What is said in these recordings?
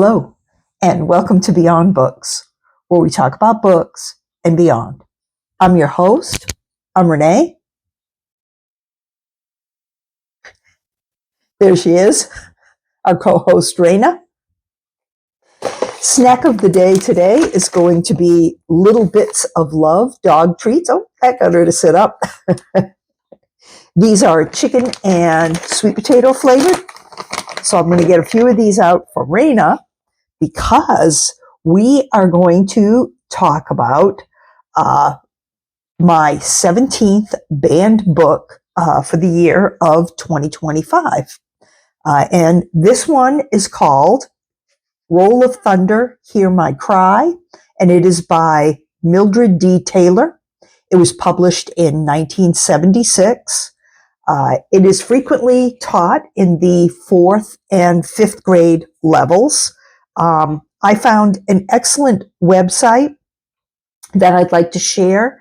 Hello, and welcome to Beyond Books, where we talk about books and beyond. I'm your host. I'm Renee. There she is, our co-host Raina. Snack of the day today is going to be Little Bits of Love dog treats. Oh, that got her to sit up. These are chicken and sweet potato flavored. So I'm going to get a few of these out for Raina because we are going to talk about my 17th banned book for the year of 2025. And this one is called Roll of Thunder, Hear My Cry, and it is by Mildred D. Taylor. It was published in 1976. It is frequently taught in the 4th and 5th grade levels. I found an excellent website that I'd like to share,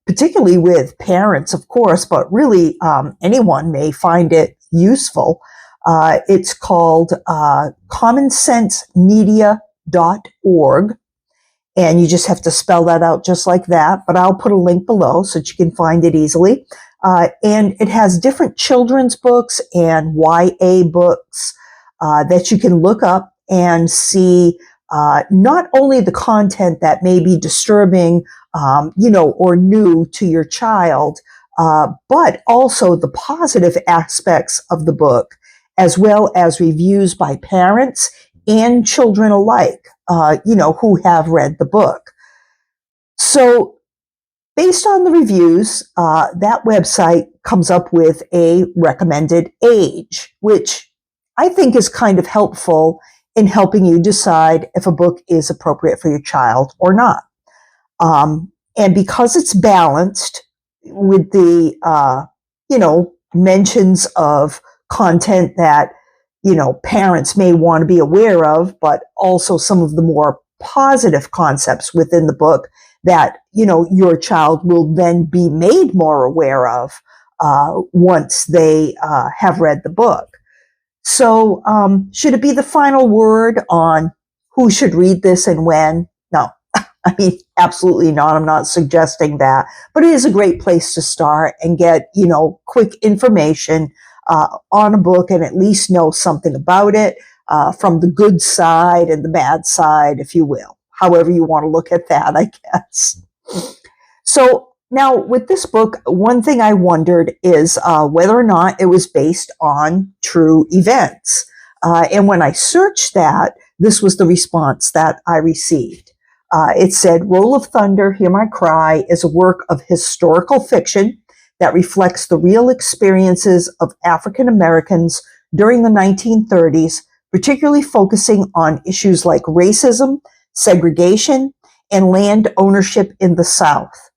particularly with parents, of course, but really anyone may find it useful. It's called commonsensemedia.org, and you just have to spell that out just like that, but I'll put a link below so that you can find it easily. And it has different children's books and YA books that you can look up and see not only the content that may be disturbing, or new to your child, but also the positive aspects of the book, as well as reviews by parents and children alike, who have read the book. So based on the reviews, that website comes up with a recommended age, which I think is kind of helpful in helping you decide if a book is appropriate for your child or not. And because it's balanced with the, mentions of content that, parents may want to be aware of, but also some of the more positive concepts within the book that, your child will then be made more aware of once they have read the book. So should it be the final word on who should read this and when? No, I mean, absolutely not. I'm not suggesting that. But it is a great place to start and get, quick information on a book and at least know something about it from the good side and the bad side, if you will. However you want to look at that, I guess. So now with this book, one thing I wondered is whether or not it was based on true events. And when I searched that, this was the response that I received. It said, Roll of Thunder, Hear My Cry is a work of historical fiction that reflects the real experiences of African Americans during the 1930s, particularly focusing on issues like racism, segregation, and land ownership in the South.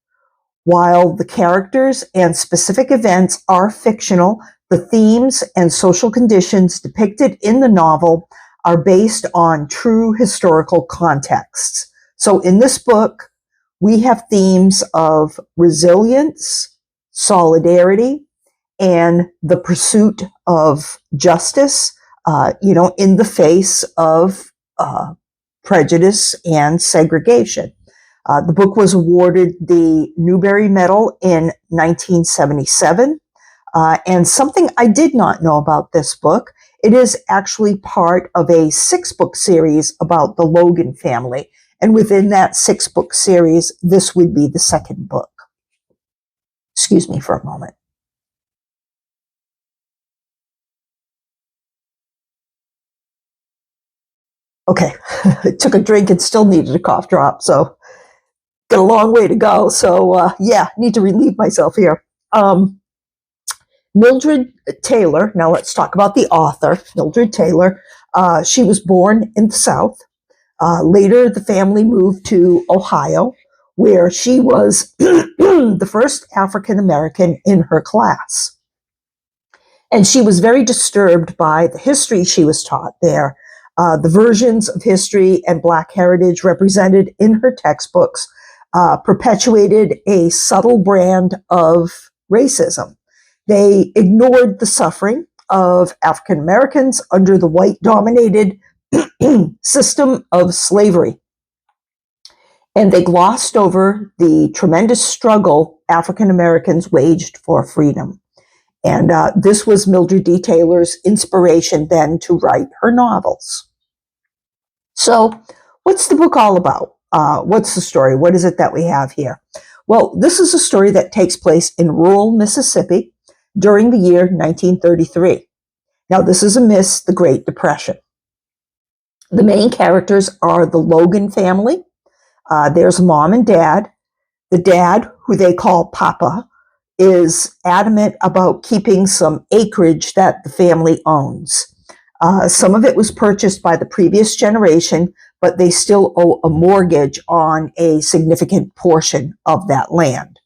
While the characters and specific events are fictional, the themes and social conditions depicted in the novel are based on true historical contexts. So in this book, we have themes of resilience, solidarity, and the pursuit of justice, in the face of prejudice and segregation. The book was awarded the Newbery Medal in 1977. And something I did not know about this book, it is actually part of a 6-book series about the Logan family. And within that 6-book series, this would be the 2nd book. Excuse me for a moment. Okay, I took a drink and still needed a cough drop, so got a long way to go. So need to relieve myself here. Mildred Taylor, now let's talk about the author, Mildred Taylor. She was born in the South. Later, the family moved to Ohio, where she was the first African American in her class. And she was very disturbed by the history she was taught there. The versions of history and Black heritage represented in her textbooks perpetuated a subtle brand of racism. They ignored the suffering of African Americans under the white-dominated system of slavery. And they glossed over the tremendous struggle African Americans waged for freedom. And this was Mildred D. Taylor's inspiration then to write her novels. So, what's the book all about? What's the story? What is it that we have here? Well, this is a story that takes place in rural Mississippi during the year 1933. Now, this is amidst the Great Depression. The main characters are the Logan family. There's mom and dad. The dad, who they call Papa, is adamant about keeping some acreage that the family owns. Some of it was purchased by the previous generation, but they still owe a mortgage on a significant portion of that land.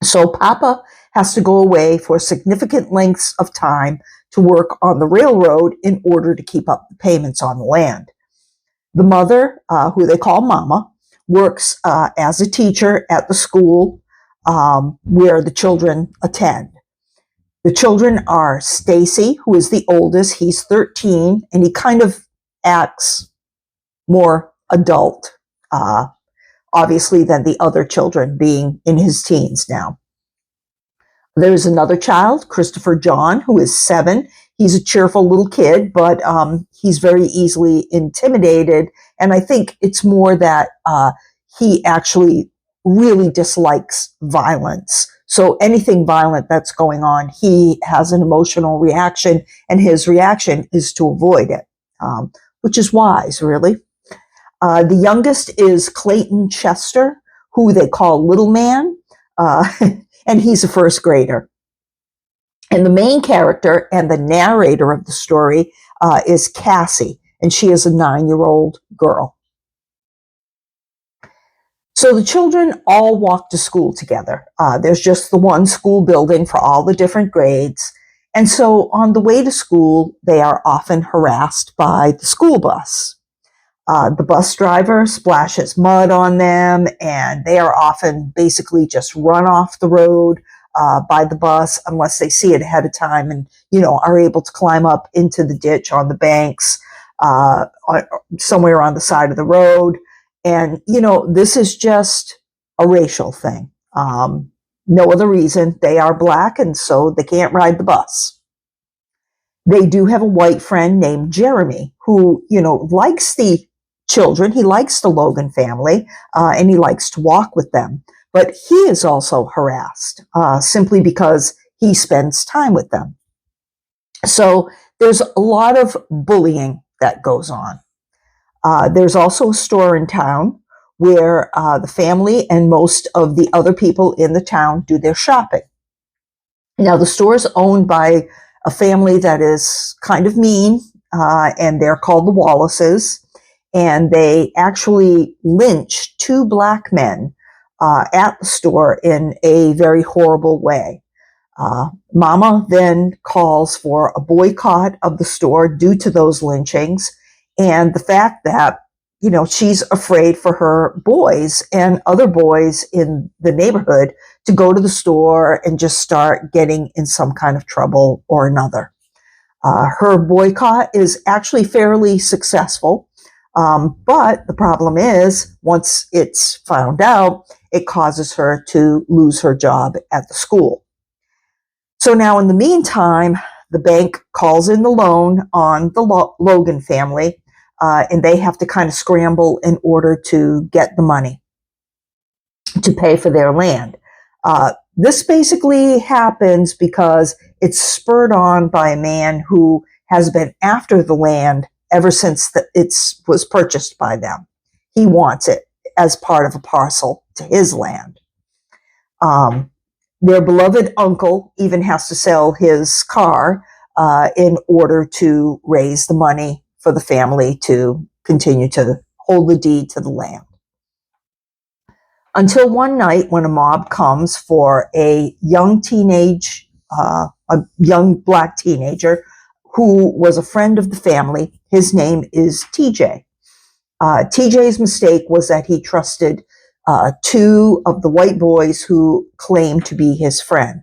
So Papa has to go away for significant lengths of time to work on the railroad in order to keep up the payments on the land. The mother, who they call Mama, works as a teacher at the school where the children attend. The children are Stacy, who is the oldest. He's 13, and he kind of acts more adult, obviously, than the other children, being in his teens now. There's another child, Christopher John, who is 7. He's a cheerful little kid, but he's very easily intimidated. And I think it's more that he actually really dislikes violence. So anything violent that's going on, he has an emotional reaction, and his reaction is to avoid it, which is wise, really. The youngest is Clayton Chester, who they call Little Man, and he's a first grader. And the main character and the narrator of the story is Cassie, and she is a 9-year-old girl. So the children all walk to school together. There's just the one school building for all the different grades. And so on the way to school, they are often harassed by the school bus. The bus driver splashes mud on them, and they are often basically just run off the road by the bus unless they see it ahead of time and, are able to climb up into the ditch on the banks, somewhere on the side of the road. And, this is just a racial thing. No other reason. They are black, and so they can't ride the bus. They do have a white friend named Jeremy who, likes the children. He likes the Logan family, and he likes to walk with them. But he is also harassed simply because he spends time with them. So there's a lot of bullying that goes on. There's also a store in town where the family and most of the other people in the town do their shopping. Now, the store is owned by a family that is kind of mean, and they're called the Wallaces, and they actually lynch 2 black men at the store in a very horrible way. Mama then calls for a boycott of the store due to those lynchings, and the fact that, she's afraid for her boys and other boys in the neighborhood to go to the store and just start getting in some kind of trouble or another. Her boycott is actually fairly successful, but the problem is, once it's found out, it causes her to lose her job at the school. So now, in the meantime, the bank calls in the loan on the Logan family, and they have to kind of scramble in order to get the money to pay for their land. This basically happens because it's spurred on by a man who has been after the land ever since it was purchased by them. He wants it as part of a parcel to his land. Their beloved uncle even has to sell his car in order to raise the money for the family to continue to hold the deed to the land. Until one night when a mob comes for a young black teenager who was a friend of the family. His name is TJ. TJ's mistake was that he trusted 2 of the white boys who claimed to be his friend.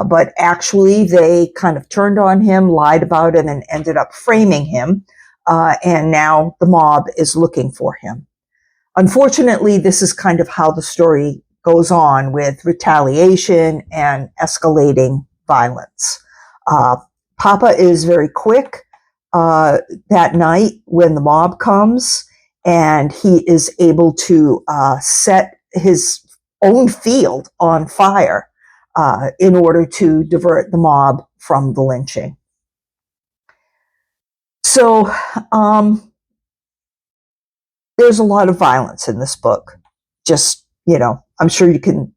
But actually, they kind of turned on him, lied about it, and ended up framing him. and now the mob is looking for him. Unfortunately, this is kind of how the story goes on, with retaliation and escalating violence. Papa is very quick that night when the mob comes, and he is able to set his own field on fire in order to divert the mob from the lynching. So there's a lot of violence in this book. Just, I'm sure you can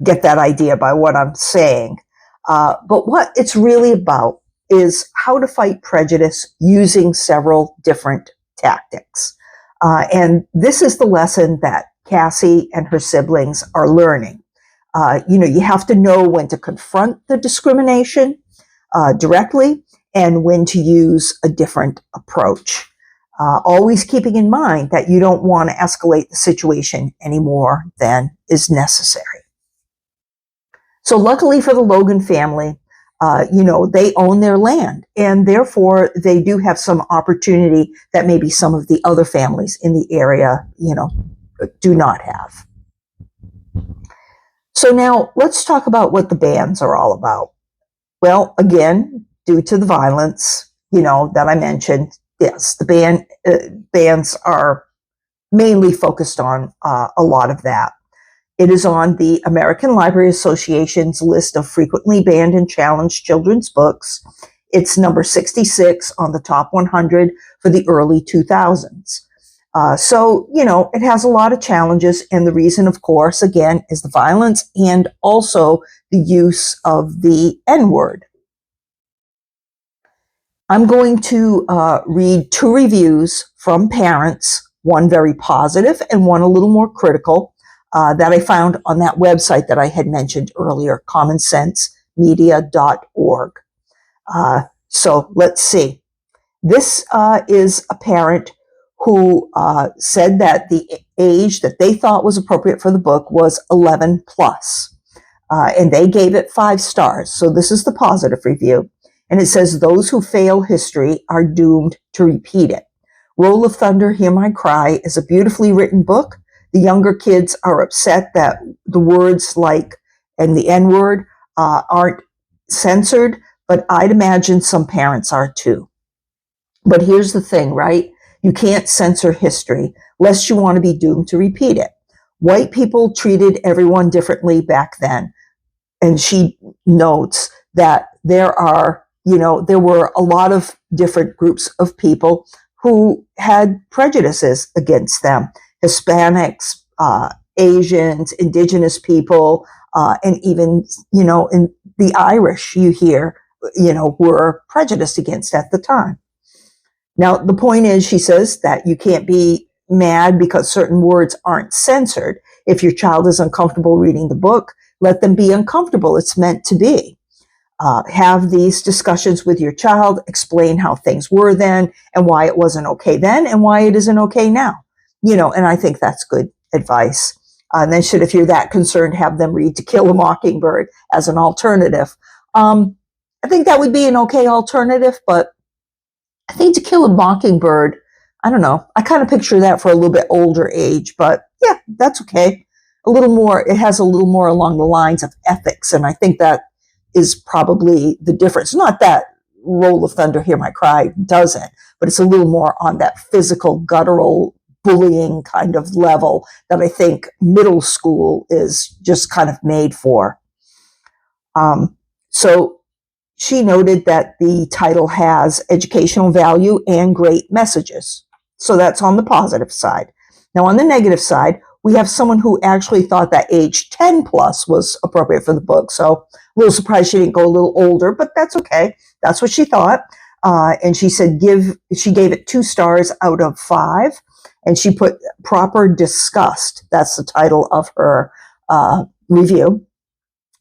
get that idea by what I'm saying. But what it's really about is how to fight prejudice using several different tactics. And this is the lesson that Cassie and her siblings are learning. You have to know when to confront the discrimination directly and when to use a different approach. Always keeping in mind that you don't want to escalate the situation any more than is necessary. So luckily for the Logan family, they own their land, and therefore they do have some opportunity that maybe some of the other families in the area, do not have. So now let's talk about what the bans are all about. Well, again, due to the violence, that I mentioned, yes, the bans are mainly focused on a lot of that. It is on the American Library Association's list of frequently banned and challenged children's books. It's number 66 on the top 100 for the early 2000s. So, it has a lot of challenges. And the reason, of course, again, is the violence and also the use of the N-word. I'm going to read two reviews from parents, one very positive and one a little more critical, that I found on that website that I had mentioned earlier, commonsensemedia.org. So let's see. This is a parent who said that the age that they thought was appropriate for the book was 11 plus. And they gave it 5 stars. So this is the positive review. And it says, those who fail history are doomed to repeat it. Roll of Thunder, Hear My Cry is a beautifully written book. The younger kids are upset that the words like, and the N-word aren't censored, but I'd imagine some parents are too. But here's the thing, right? You can't censor history lest you want to be doomed to repeat it. White people treated everyone differently back then. And she notes that there were a lot of different groups of people who had prejudices against them. Hispanics, Asians, indigenous people, and even, in the Irish, you hear, were prejudiced against at the time. Now, the point is, she says, that you can't be mad because certain words aren't censored. If your child is uncomfortable reading the book, let them be uncomfortable. It's meant to be. Have these discussions with your child, explain how things were then and why it wasn't okay then and why it isn't okay now. And I think that's good advice. And then if you're that concerned, have them read To Kill a Mockingbird as an alternative. I think that would be an okay alternative, but I think To Kill a Mockingbird, I don't know. I kind of picture that for a little bit older age, but yeah, that's okay. It has a little more along the lines of ethics. And I think that is probably the difference. Not that Roll of Thunder, Hear My Cry doesn't, but it's a little more on that physical, guttural, bullying kind of level that I think middle school is just kind of made for. So she noted that the title has educational value and great messages. So that's on the positive side. Now, on the negative side, we have someone who actually thought that age 10 plus was appropriate for the book. So a little surprised she didn't go a little older, but that's okay. That's what she thought. And she said she gave it 2 stars out of 5. And she put Proper Disgust. That's the title of her review.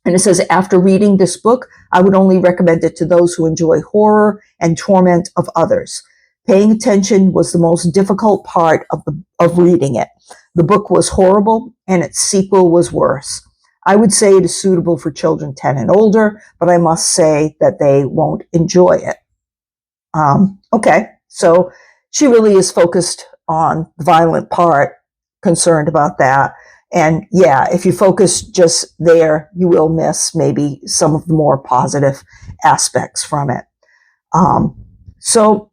And it says, after reading this book, I would only recommend it to those who enjoy horror and torment of others. Paying attention was the most difficult part of reading it. The book was horrible, and its sequel was worse. I would say it is suitable for children 10 and older, but I must say that they won't enjoy it. Okay, So she really is focused on the violent part, concerned about that. And yeah, if you focus just there, you will miss maybe some of the more positive aspects from it. So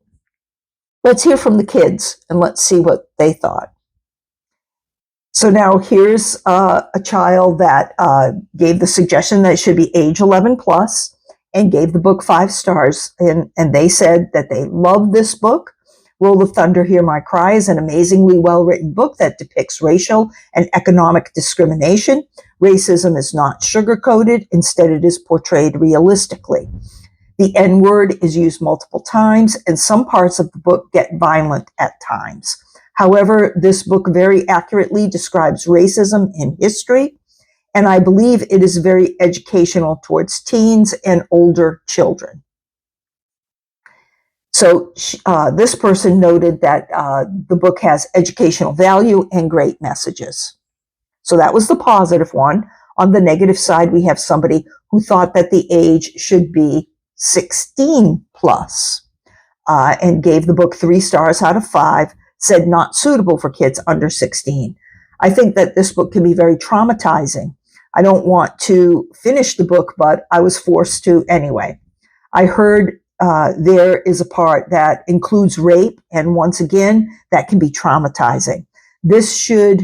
let's hear from the kids and let's see what they thought. So now here's a child that gave the suggestion that it should be age 11 plus and gave the book 5 stars. And they said that they love this book. Roll of Thunder, Hear My Cry is an amazingly well-written book that depicts racial and economic discrimination. Racism is not sugar-coated. Instead, it is portrayed realistically. The N-word is used multiple times, and some parts of the book get violent at times. However, this book very accurately describes racism in history, and I believe it is very educational towards teens and older children. So this person noted that the book has educational value and great messages. So that was the positive one. On the negative side, we have somebody who thought that the age should be 16 plus and gave the book 3 stars out of 5, said not suitable for kids under 16. I think that this book can be very traumatizing. I don't want to finish the book, but I was forced to anyway. I heard there is a part that includes rape, and once again, that can be traumatizing. This should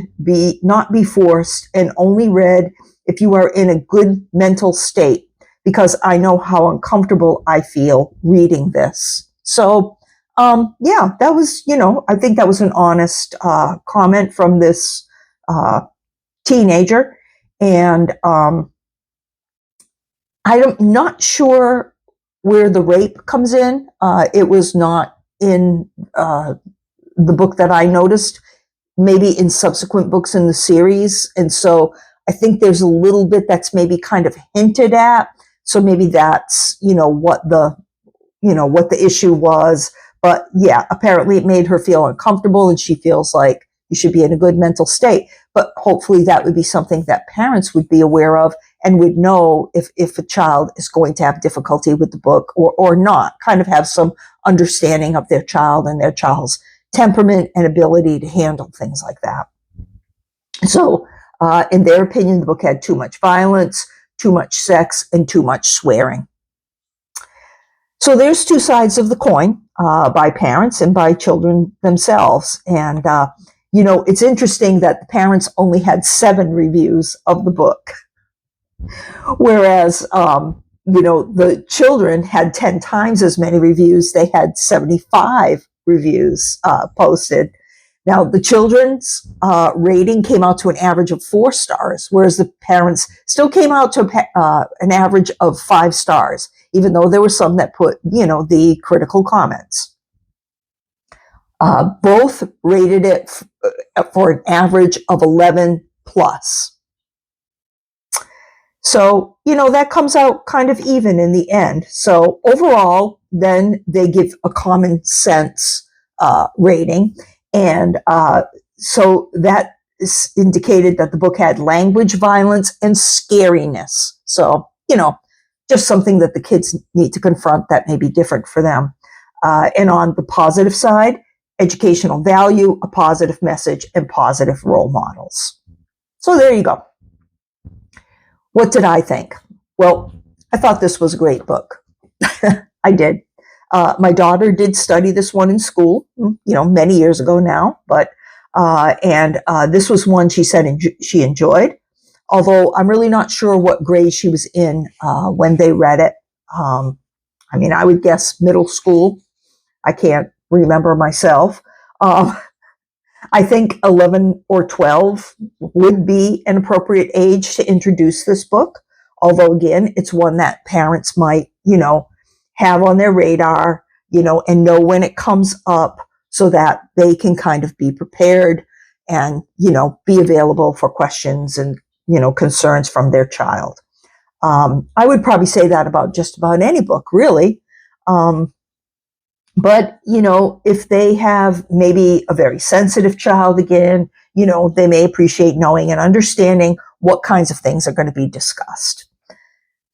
not be forced and only read if you are in a good mental state, because I know how uncomfortable I feel reading this. So, yeah, that was, I think that was an honest comment from this teenager. And I'm not sure where the rape comes in. It was not in the book that I noticed, maybe in subsequent books in the series. And so I think there's a little bit that's maybe kind of hinted at. So maybe that's, what the issue was. But yeah, apparently it made her feel uncomfortable, and she feels like you should be in a good mental state. But hopefully that would be something that parents would be aware of and would know if a child is going to have difficulty with the book or not, kind of have some understanding of their child and their child's temperament and ability to handle things like that. So in their opinion, the book had too much violence, too much sex, and too much swearing. So there's 2 sides of the coin, by parents and by children themselves. And, it's interesting that the parents only had 7 reviews of the book, whereas, the children had 10 times as many reviews. They had 75 reviews posted. Now, the children's rating came out to an average of 4 stars, whereas the parents still came out to an average of 5 stars, even though there were some that put, the critical comments. Both rated it for an average of 11 plus. So, that comes out kind of even in the end. So overall, then they give a common sense rating. And so that is indicated that the book had language violence and scariness. So, just something that the kids need to confront that may be different for them. And on the positive side, educational value, a positive message, and positive role models. So there you go. What did I think? Well, I thought this was a great book. I did. My daughter did study this one in school, many years ago now, but this was one she said she enjoyed, although I'm really not sure what grade she was in when they read it. I would guess middle school. I can't remember myself. I think 11 or 12 would be an appropriate age to introduce this book, although again, it's one that parents might, have on their radar, and know when it comes up so that they can kind of be prepared and, be available for questions and, concerns from their child. I would probably say that about just about any book, really. But, if they have maybe a very sensitive child again, they may appreciate knowing and understanding what kinds of things are going to be discussed.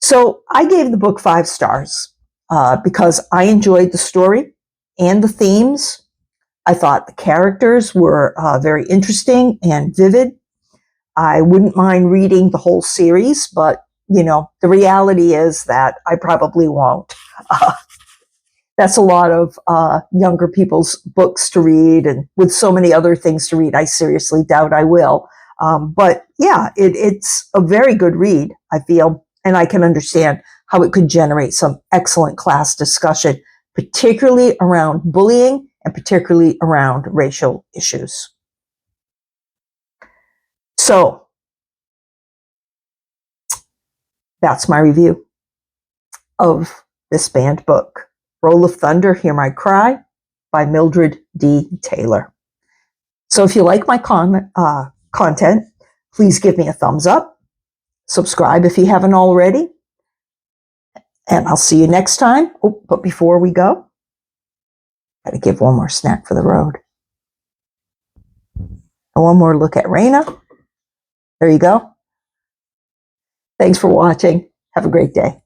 So I gave the book 5 stars because I enjoyed the story. and the themes. I thought the characters were very interesting and vivid. I wouldn't mind reading the whole series, but the reality is that I probably won't. That's a lot of younger people's books to read, and with so many other things to read, I seriously doubt I will. But yeah, it's a very good read, I feel, and I can understand how it could generate some excellent class discussion, particularly around bullying and particularly around racial issues. So that's my review of this banned book, Roll of Thunder, Hear My Cry by Mildred D. Taylor. So if you like my content, please give me a thumbs up, subscribe if you haven't already, and I'll see you next time. Oh, but before we go, I gotta give one more snack for the road. And one more look at Raina. There you go. Thanks for watching. Have a great day.